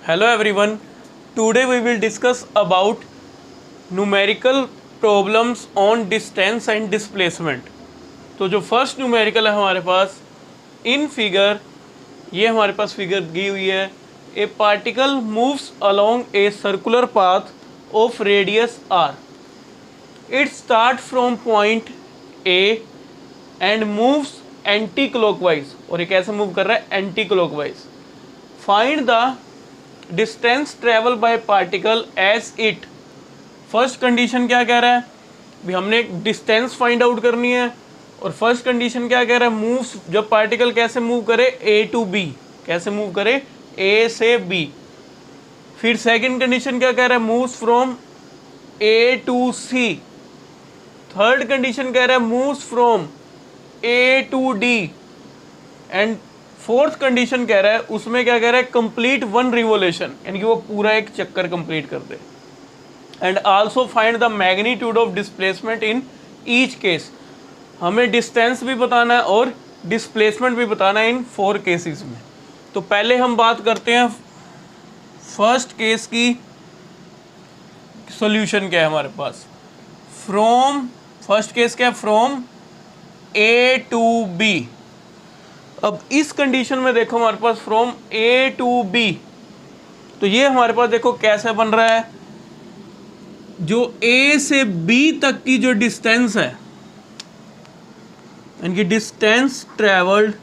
Hello everyone. Today we will discuss about numerical problems on distance and displacement. तो जो first numerical है हमारे पास in figure, ये हमारे पास फिगर दी हुई है. A particle moves along a circular path of radius r. It start from point A and moves anti clockwise. और ये कैसे मूव कर रहा है? Anti clockwise. Find the distance travel by particle as it. First condition क्या कह रहा है? भी हमने एक डिस्टेंस फाइंड आउट करनी है. और फर्स्ट कंडीशन क्या कह रहा है? मूव्स, जब पार्टिकल कैसे मूव करे? ए टू बी. कैसे मूव करे? ए से बी. फिर सेकंड कंडीशन क्या कह रहा है? Moves from A to C. Third condition कह रहा है moves from A to D. And fourth condition कह रहा है, उसमें क्या कह रहा है? कंप्लीट वन रिवोल्यूशन, यानी कि वो पूरा एक चक्कर कंप्लीट कर दे. And also find the magnitude of displacement in each case. हमें डिस्टेंस भी बताना है और डिस्प्लेसमेंट भी बताना है इन 4 केसेस में. तो पहले हम बात करते हैं फर्स्ट केस की. सॉल्यूशन क्या है हमारे पास? फ्रॉम, फर्स्ट केस क्या है? From A to B. अब इस कंडीशन में देखो हमारे पास फ्रॉम ए टू बी, तो ये हमारे पास देखो कैसे बन रहा है. जो ए से बी तक की जो डिस्टेंस है, इनकी distance travelled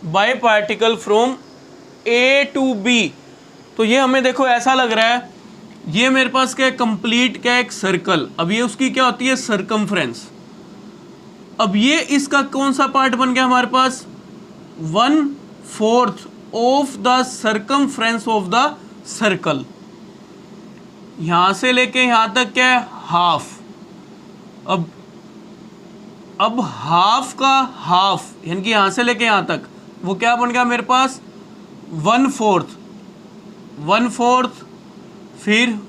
by particle from A to B. तो ये हमें देखो ऐसा लग रहा है, ये मेरे पास क्या है? कंप्लीट क्या है? एक सर्कल. अब ये उसकी क्या होती है? सरकमफ्रेंस. अब ये इसका कौन सा पार्ट बन गया हमारे पास? 1/4 of the circumference of the circle. यहां से लेके यहां तक क्या है? हाफ. अब हाफ का हाफ, यानी कि यहां से लेके यहां तक वो क्या बन गया मेरे पास? 1/4, फिर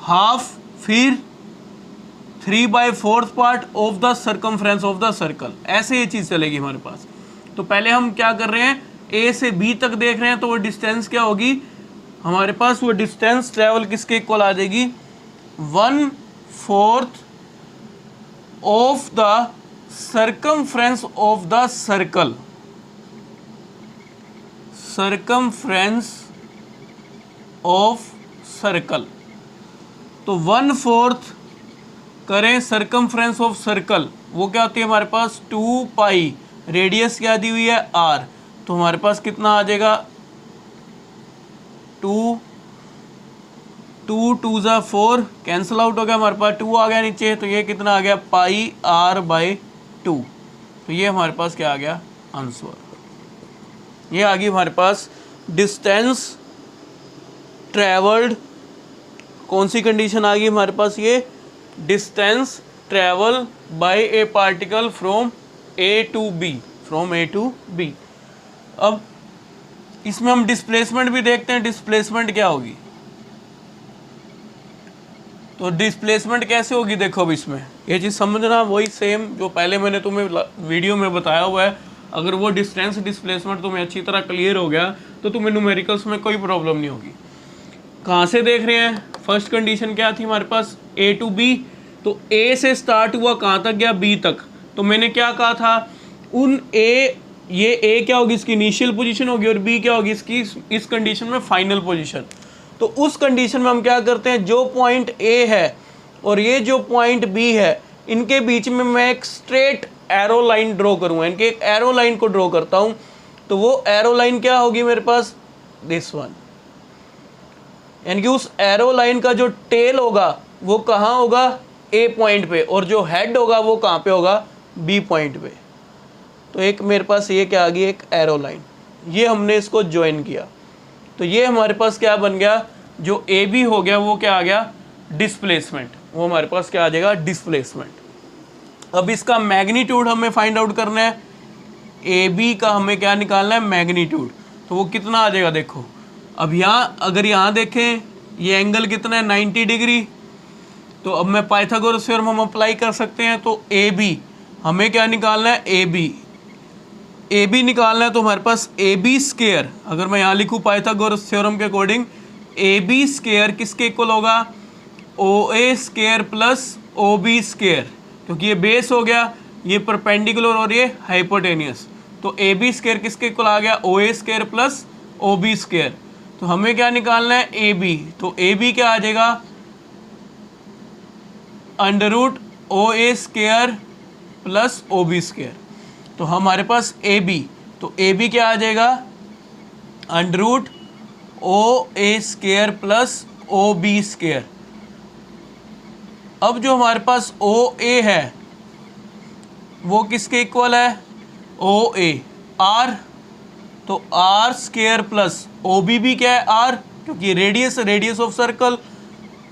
हाफ, फिर 3/4 part of the circumference of the circle. ऐसे ये चीज चलेगी हमारे पास. तो पहले हम क्या कर रहे हैं? ए से बी तक देख रहे हैं. तो वो डिस्टेंस क्या होगी हमारे पास? वो डिस्टेंस ट्रेवल किसके इक्वल आ जाएगी? 1/4 of the circumference of the circle. Circumference of circle. तो 1/4 करें सर्कमफ्रेंस ऑफ सर्कल, वो क्या होती है हमारे पास? 2 पाई. रेडियस क्या दी हुई है? r. तो हमारे पास कितना आ जाएगा? 2 2 ज़ा 4, कैंसिल आउट हो गया हमारे पास. 2 आ गया नीचे, तो ये कितना आ गया? पाई r/2. तो ये हमारे पास क्या आ गया? आंसर. ये आ गई हमारे पास डिस्टेंस ट्रेवल्ड. कौन सी कंडीशन आ गई हमारे पास? ये distance travel by a particle from A to B. From A to B. अब इसमें हम डिस्प्लेसमेंट भी देखते हैं. डिस्प्लेसमेंट क्या होगी? तो डिस्प्लेसमेंट कैसे होगी? देखो अब इसमें ये चीज़ समझना, वही सेम जो पहले मैंने तुम्हें वीडियो में बताया हुआ है. अगर वो डिस्टेंस डिस्प्लेसमेंट तुम्हें अच्छी तरह क्लियर हो गया तो तुम्हें न्यूमेरिकल्स में कोई प्रॉब्लम नहीं होगी. कहाँ से देख रहे हैं? फर्स्ट कंडीशन क्या थी हमारे पास? ए टू बी. तो ए से स्टार्ट हुआ, कहाँ तक गया? बी तक. तो मैंने क्या कहा था? ये ए क्या होगी? इसकी इनिशियल पोजीशन होगी, और बी क्या होगी? इसकी इस कंडीशन में फाइनल पोजीशन. तो उस कंडीशन में हम क्या करते हैं? जो पॉइंट ए है और ये जो पॉइंट बी है, इनके बीच में मैं एक स्ट्रेट एरो लाइन ड्रॉ करूँगा. इनके एक एरो लाइन को ड्रॉ करता हूँ. तो वो एरो लाइन क्या होगी मेरे पास? This one. यानी कि उस एरो लाइन का जो टेल होगा वो कहाँ होगा? ए पॉइंट पे. और जो हेड होगा वो कहाँ पे होगा? बी पॉइंट पे. तो एक मेरे पास ये क्या आ गई? एक एरो लाइन. ये हमने इसको ज्वाइन किया. तो ये हमारे पास क्या बन गया? जो ए बी हो गया वो क्या आ गया? डिस्प्लेसमेंट. वो हमारे पास क्या आ जाएगा? डिस्प्लेसमेंट. अब इसका मैग्नीट्यूड हमें फाइंड आउट करना है. ए बी का हमें क्या निकालना है? मैग्नीट्यूड. तो वो कितना आ जाएगा? देखो अब यहाँ, अगर यहाँ देखें ये एंगल कितना है? 90 डिग्री. तो अब मैं पाइथागोरस थ्योरम हम अप्लाई कर सकते हैं. तो ए बी हमें क्या निकालना है? A B. ए बी निकालना है तो हमारे पास ए बी स्क्वायर, अगर मैं यहाँ लिखूँ पाइथागोरस थ्योरम के अकॉर्डिंग, ए बी स्क्वायर किसके इक्वल होगा, O A square plus O B square, क्योंकि ये बेस हो गया, ये परपेंडिकुलर और ये हाइपोटेनियस, तो ए बी स्क्वायर किसके इक्वल आ गया, O A square plus O B square. तो हमें क्या निकालना है, ए बी, तो ए बी क्या आ जाएगा, under root O A square plus O B square. तो हमारे पास ए बी, तो ए बी क्या आ जाएगा, under root O A square plus O B square. अब जो हमारे पास ओ ए है वो किसके इक्वल है, ओ ए आर, तो R square plus O B भी क्या है आर, क्योंकि रेडियस ऑफ सर्कल,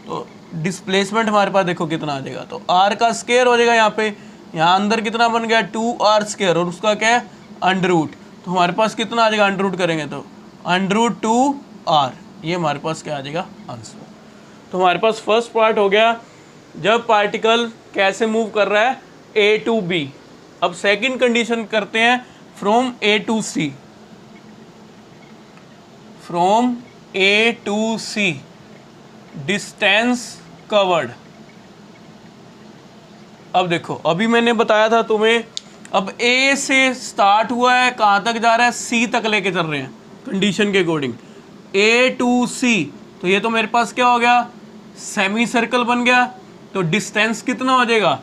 तो डिस्प्लेसमेंट हमारे पास देखो कितना आ जाएगा, तो आर का स्क्वायर हो जाएगा यहाँ पे, यहाँ अंदर कितना बन गया 2r स्क्वायर और उसका क्या है अंडर रूट, तो हमारे पास कितना आ जाएगा अंडर रूट करेंगे तो अंडर रूट 2r, ये हमारे पास क्या आ जाएगा आंसर। तो हमारे पास फर्स्ट पार्ट हो गया जब पार्टिकल कैसे मूव कर रहा है ए टू बी। अब सेकंड कंडीशन करते हैं from A to C, from A to C distance covered. अब देखो अभी मैंने बताया था तुम्हें, अब ए से स्टार्ट हुआ है, कहाँ तक जा रहा है, सी तक लेके चल रहे हैं कंडीशन के अकॉर्डिंग, ए टू सी, तो ये तो मेरे पास क्या हो गया, सेमी सर्कल बन गया, तो डिस्टेंस कितना हो जाएगा,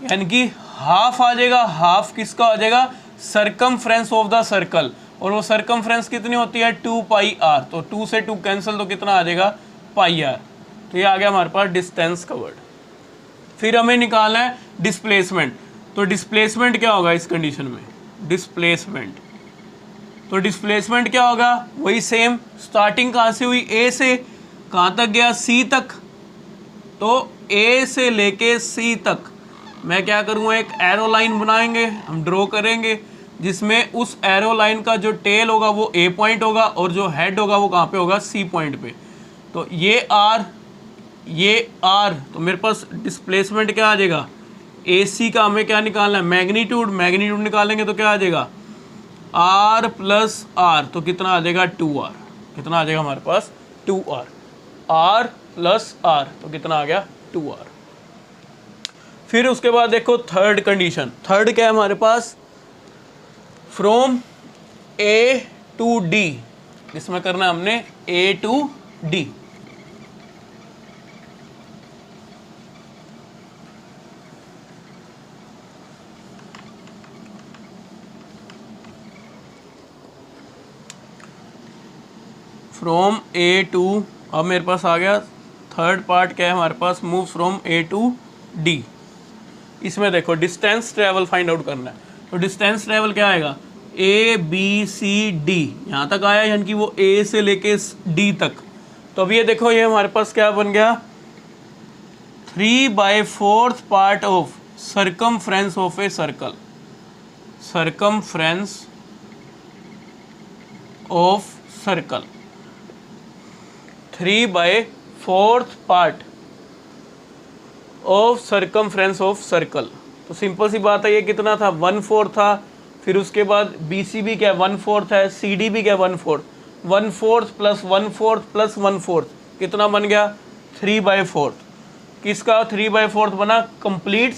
यानी कि हाफ आ जाएगा, हाफ किसका हो जाएगा, सरकमफ्रेंस ऑफ द सर्कल, और वो सरकमफ्रेंस कितनी होती है 2 पाई आर, तो 2 से 2 कैंसिल, तो कितना आ जाएगा पाई आर, तो ये आ गया हमारे पास डिस्टेंस कवर्ड। फिर हमें निकालना है डिस्प्लेसमेंट, तो डिस्प्लेसमेंट क्या होगा इस कंडीशन में, डिस्प्लेसमेंट, तो डिस्प्लेसमेंट क्या होगा, वही सेम, स्टार्टिंग कहाँ से हुई, ए से, कहाँ तक गया, सी तक, तो ए से लेके सी तक मैं क्या करूँगा, एक एरो लाइन बनाएंगे, हम ड्रॉ करेंगे, जिसमें उस एरो लाइन का जो टेल होगा वो ए पॉइंट होगा और जो हेड होगा वो कहाँ पे होगा, सी पॉइंट पे, तो ये आर, तो मेरे पास डिस्प्लेसमेंट क्या आ जाएगा, ए सी का हमें क्या निकालना है, मैग्नीट्यूड निकालेंगे तो क्या आ जाएगा, आर प्लस आर, तो कितना आ जाएगा 2r, कितना आ जाएगा हमारे पास 2r, आर प्लस आर, तो कितना आ गया 2r। फिर उसके बाद देखो थर्ड कंडीशन, थर्ड क्या है हमारे पास, फ्रॉम ए टू डी, इसमें करना है हमने A to D, from A to, अब मेरे पास आ गया थर्ड पार्ट क्या है हमारे पास, move from A to D. इसमें देखो डिस्टेंस ट्रेवल फाइंड आउट करना है, तो डिस्टेंस ट्रेवल क्या आएगा, ए बी सी डी, यहाँ तक आया, यानी कि वो ए से लेके डी तक, तो अब ये देखो ये हमारे पास क्या बन गया, 3/4 part of circumference of a circle, circumference of circle, 3/4 part of circumference of circle. तो सिंपल सी बात है, ये कितना था 1/4 था, फिर उसके बाद बी सी भी क्या 1/4 है, सी डी भी क्या 1/4, 1/4 प्लस 1/4 प्लस 1/4 कितना बन गया 3/4, किसका 3/4 बना, कंप्लीट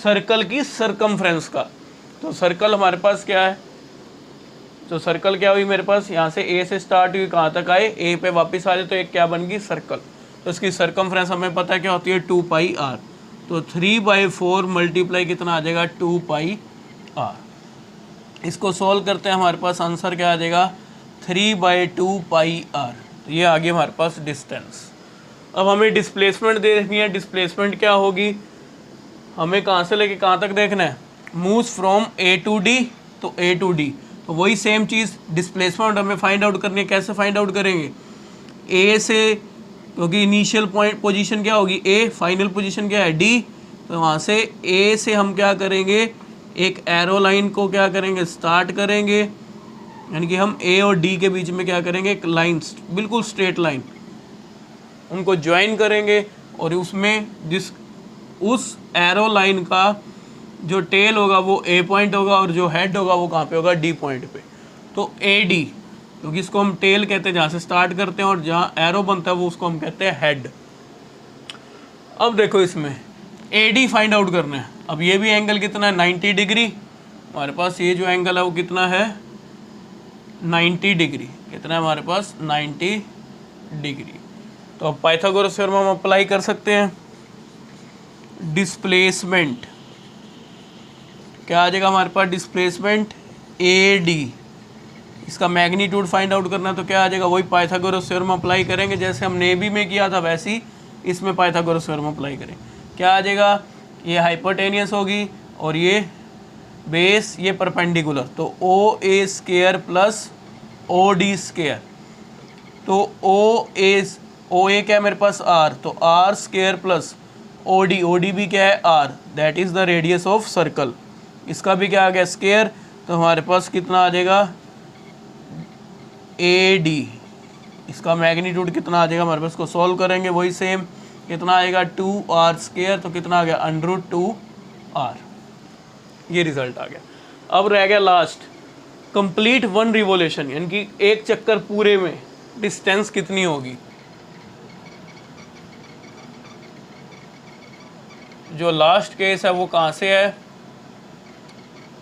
सर्कल की सर्कमफ्रेंस का। तो सर्कल हमारे पास क्या है, तो सर्कल क्या हुई मेरे पास, यहाँ से ए से स्टार्ट हुई, कहाँ तक आए, ए पे वापस आ जाए, तो एक क्या बन गई सर्कल, तो इसकी सर्कमफ्रेंस हमें पता है क्या होती है 2 पाई आर, तो 3/4 मल्टीप्लाई कितना आ जाएगा 2 पाई आर। इसको सॉल्व करते हैं, हमारे पास आंसर क्या आ जाएगा 3/2 पाई आर, तो ये आ गया हमारे पास डिस्टेंस। अब हमें डिस्प्लेसमेंट देखनी है, डिस्प्लेसमेंट क्या होगी, हमें कहाँ से लेके कहाँ तक देखना है, moves from A to D, तो ए टू डी, तो वही सेम चीज़ डिस्प्लेसमेंट हमें फाइंड आउट करनी है, कैसे फाइंड आउट करेंगे, ए से, क्योंकि इनिशियल पॉइंट पोजीशन क्या होगी ए, फाइनल पोजीशन क्या है डी, तो वहाँ से ए से हम क्या करेंगे, एक एरो लाइन को क्या करेंगे स्टार्ट करेंगे, यानी कि हम ए और डी के बीच में क्या करेंगे एक लाइन, बिल्कुल स्ट्रेट लाइन, उनको ज्वाइन करेंगे, और उसमें उस एरो लाइन का जो टेल होगा वो ए पॉइंट होगा और जो हेड होगा वो कहाँ पे होगा, डी पॉइंट पे। तो ए डी, क्योंकि इसको हम टेल कहते हैं जहाँ से स्टार्ट करते हैं, और जहाँ एरो बनता है वो उसको हम कहते हैं हेड। अब देखो इसमें ए डी फाइंड आउट करना है। अब ये भी एंगल कितना है, 90 डिग्री। हमारे पास ये जो एंगल है वो कितना है, 90 डिग्री। कितना है हमारे पास, 90 डिग्री। तो अब पाइथागोरस थ्योरम हम अप्लाई कर सकते हैं। डिस्प्लेसमेंट क्या आ जाएगा हमारे पास, डिस्प्लेसमेंट ए डी। इसका मैग्नीट्यूड फाइंड आउट करना है तो क्या आ जाएगा, वही पाइथागोरस थ्योरम अप्लाई करेंगे। जैसे हम नेवी में किया था वैसे ही इसमें पाइथागोरस थ्योरम अप्लाई करें। क्या आ जाएगा, ये हाइपोटेनियस होगी और ये बेस, ये परपेंडिकुलर। तो O A square plus O D square. तो ओ ए क्या है मेरे पास, आर, तो R square plus O D भी क्या है, R, that is the radius of circle. इसका भी क्या आ गया, स्क्वायर। तो हमारे पास कितना आ जाएगा, ए डी। इसका मैग्नीट्यूड कितना आ जाएगा हमारे पास, को सॉल्व करेंगे वही सेम, कितना आएगा 2r स्क्वायर। तो कितना आ गया, √2r। ये रिजल्ट आ गया। अब रह गया लास्ट, कंप्लीट वन रिवोल्यूशन, यानी कि एक चक्कर पूरे में डिस्टेंस कितनी होगी। जो लास्ट केस है वो कहाँ से है,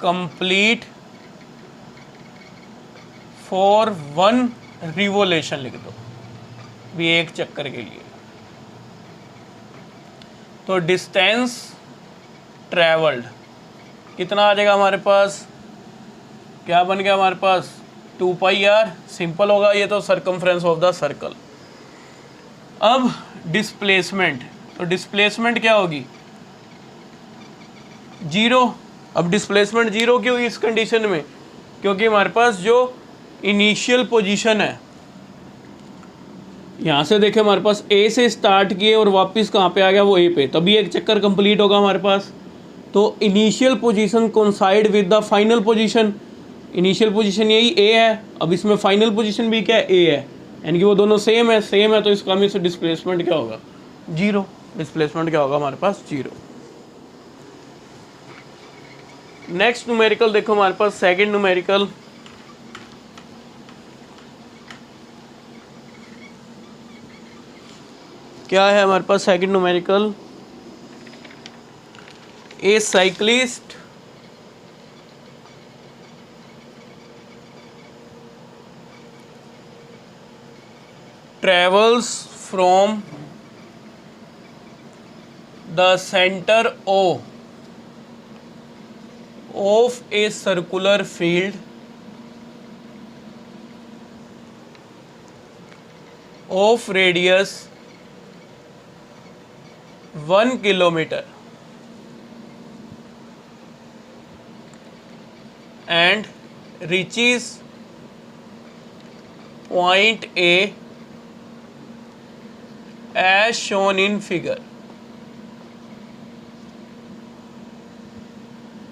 कंप्लीट फॉर वन रिवोल्यूशन लिख दो भी, एक चक्कर के लिए। तो डिस्टेंस ट्रेवल्ड कितना आ जाएगा हमारे पास, क्या बन गया हमारे पास, 2πr। सिंपल होगा ये तो, सरकमफ्रेंस ऑफ द सर्कल। अब डिस्प्लेसमेंट, तो डिस्प्लेसमेंट क्या होगी, 0। अब डिस्प्लेसमेंट 0 क्यों इस कंडीशन में, क्योंकि हमारे पास जो इनिशियल पोजीशन है, यहाँ से देखें हमारे पास ए से स्टार्ट किए और वापस कहाँ पे आ गया, वो ए पे, तभी एक चक्कर कंप्लीट होगा हमारे पास। तो initial position coincide with the final position. Initial position यही ए है, अब इसमें फाइनल पोजीशन भी क्या है, ए है, यानी कि वो दोनों सेम है। तो इसका में से डिस्प्लेसमेंट क्या होगा, 0। डिस्प्लेसमेंट क्या होगा हमारे पास, 0। नेक्स्ट न्यूमेरिकल देखो हमारे पास, सेकंड न्यूमेरिकल। क्या है हमारे पास second numerical, a cyclist travels from the center of a circular field of radius 1 kilometer and reaches point A as shown in figure।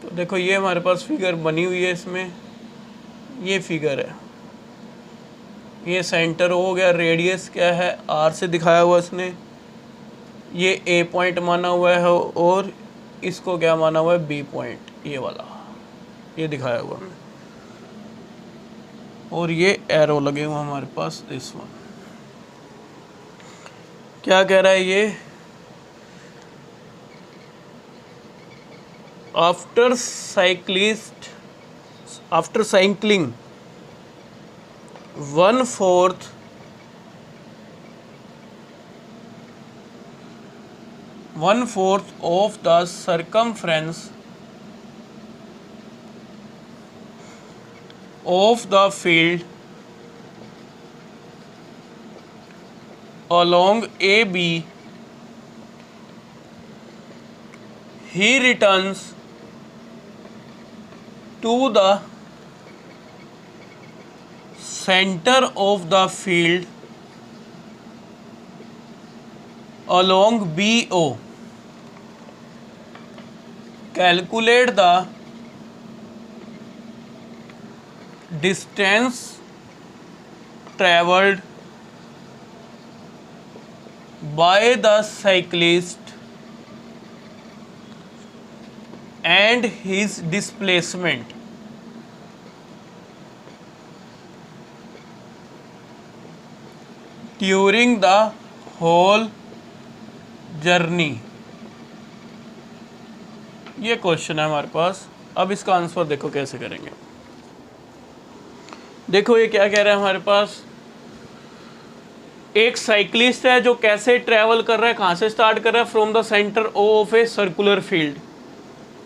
तो देखो ये हमारे पास फिगर बनी हुई है, इसमें ये फिगर है, ये सेंटर हो गया, रेडियस क्या है, आर से दिखाया हुआ इसने, ये ए पॉइंट माना हुआ है और इसको क्या माना हुआ है, बी पॉइंट, ये वाला ये दिखाया हुआ है, और ये एरो लगे हुए हमारे पास, दिस वन। क्या कह रहा है ये, after cycling 1/4 of the circumference of the field along AB, he returns to the center of the field along BO. Calculate the distance traveled by the cyclist and his displacement during the whole journey। ये question है हमारे पास। अब इसका answer देखो कैसे करेंगे। देखो ये क्या कह रहा है हमारे पास, एक साइक्लिस्ट है जो कैसे ट्रैवल कर रहा है, कहाँ से स्टार्ट कर रहा है, from the centre of a circular field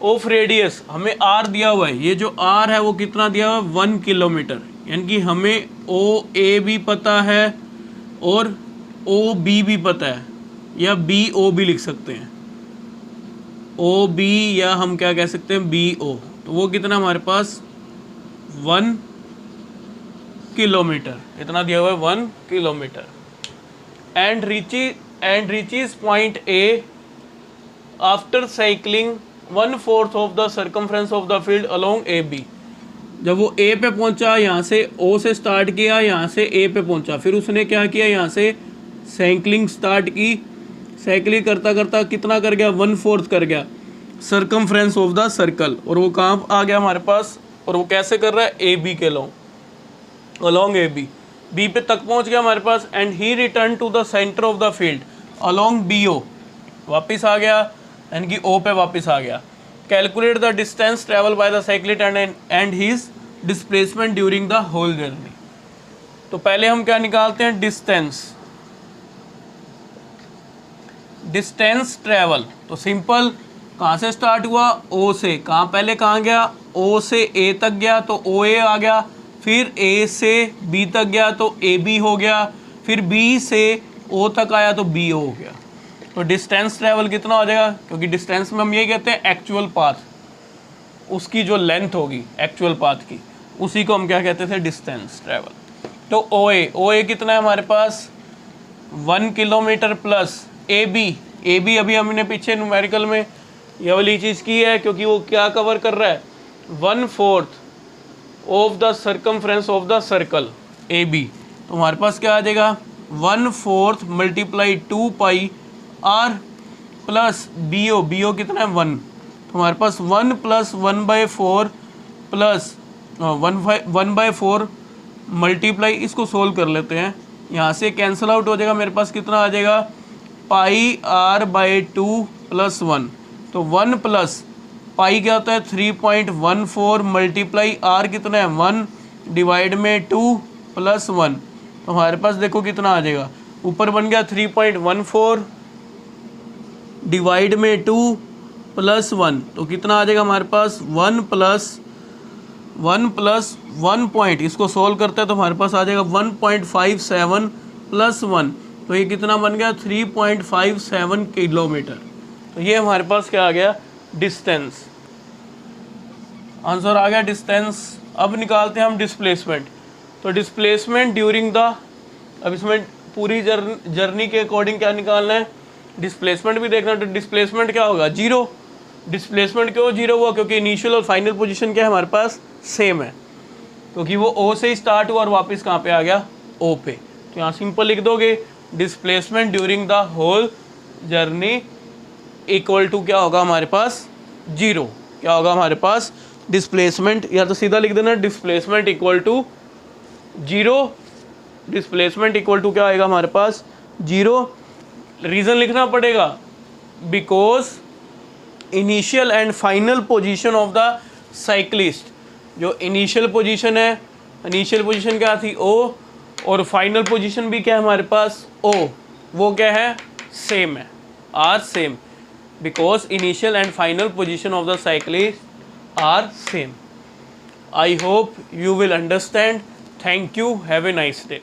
of radius, हमें आर दिया हुआ है। ये जो आर है वो कितना दिया हुआ है, 1 किलोमीटर। यानी कि हमें ओ ए भी पता है और ओ बी भी पता है, या बी ओ भी लिख सकते हैं, ओ बी, या हम क्या कह सकते हैं बी ओ। तो वो कितना हमारे पास 1 किलोमीटर, इतना दिया हुआ है 1 kilometre. And reaches point A after cycling 1/4 of the circumference of the field along A B. जब वो ए पे पहुंचा, यहाँ से ओ से स्टार्ट किया, यहाँ से ए पे पहुंचा, फिर उसने क्या किया, यहाँ से साइकिलिंग स्टार्ट की, साइकिलिंग करता करता कितना कर गया, 1/4 कर गया सर्कमफ्रेंस ऑफ द सर्कल। और वो कहाँ आ गया हमारे पास, और वो कैसे कर रहा है, ए बी के अलोंग ए बी पे तक पहुंच गया हमारे पास। And he return to the centre of the field along B O, वापिस आ गया, यानी कि ओ पे वापस आ गया। Calculate the distance travel by the cyclist and his displacement during the whole journey. तो पहले हम क्या निकालते हैं, डिस्टेंस ट्रेवल। तो सिंपल, कहाँ से स्टार्ट हुआ, ओ से, पहले कहाँ गया, ओ से ए तक गया तो ओ ए आ गया, फिर ए से बी तक गया तो ए बी हो गया, फिर बी से ओ तक आया तो बी ओ हो गया। तो डिस्टेंस ट्रेवल कितना हो जाएगा, क्योंकि डिस्टेंस में हम ये कहते हैं एक्चुअल पाथ, उसकी जो लेंथ होगी एक्चुअल पाथ की, उसी को हम क्या कहते थे, डिस्टेंस ट्रेवल। तो ओ ए कितना है हमारे पास, 1 किलोमीटर प्लस ए बी अभी हमने पीछे न्यूमेरिकल में ये वाली चीज़ की है, क्योंकि वो क्या कवर कर रहा है, 1/4 of the circumference of the circle A B. तो हमारे पास क्या आ जाएगा, 1/4 × 2 pi R plus B O कितना है 1। तो हमारे पास 1 + 1/4 प्लस 1/4 मल्टीप्लाई, इसको सोल्व कर लेते हैं, यहाँ से कैंसिल आउट हो जाएगा, मेरे पास कितना आ जाएगा, पाई r/2 + 1। तो 1 प्लस पाई क्या होता है, 3.14 मल्टीप्लाई आर कितना है 1 डिवाइड में 2 + 1। तो हमारे पास देखो कितना आ जाएगा, ऊपर बन गया 3.14 डिवाइड में 2 + 1, तो कितना आ जाएगा हमारे पास 1 + 1 पॉइंट, इसको सोल्व करते हैं तो हमारे पास आ जाएगा 1.57 + 1, तो ये कितना बन गया 3.57 किलोमीटर। तो ये हमारे पास क्या आ गया, डिस्टेंस, आंसर आ गया डिस्टेंस। अब निकालते हैं हम डिस्प्लेसमेंट। तो डिस्प्लेसमेंट ड्यूरिंग द, अब इसमें पूरी जर्नी के अकॉर्डिंग क्या निकालना है, डिस्प्लेसमेंट भी देखना। तो डिस्प्लेसमेंट क्या होगा, 0। डिस्प्लेसमेंट क्यों 0 हुआ, क्योंकि इनिशियल और फाइनल पोजीशन क्या है हमारे पास, सेम है, क्योंकि वो ओ से ही स्टार्ट हुआ और वापस कहाँ पे आ गया, ओ पे। तो यहाँ सिंपल लिख दोगे, displacement during the whole journey equal to क्या होगा हमारे पास, 0। क्या होगा हमारे पास, डिस्प्लेसमेंट, या तो सीधा लिख देना displacement equal to 0। Displacement equal to क्या आएगा हमारे पास, 0। रीज़न लिखना पड़ेगा, because initial and final position of the cyclist, जो इनिशियल पोजीशन है, इनिशियल पोजीशन क्या थी ओ, और फाइनल पोजीशन भी क्या है हमारे पास ओ, वो क्या है, सेम है, are same, because initial and final position of the cyclist are same. I hope you will understand. Thank you. Have a nice day.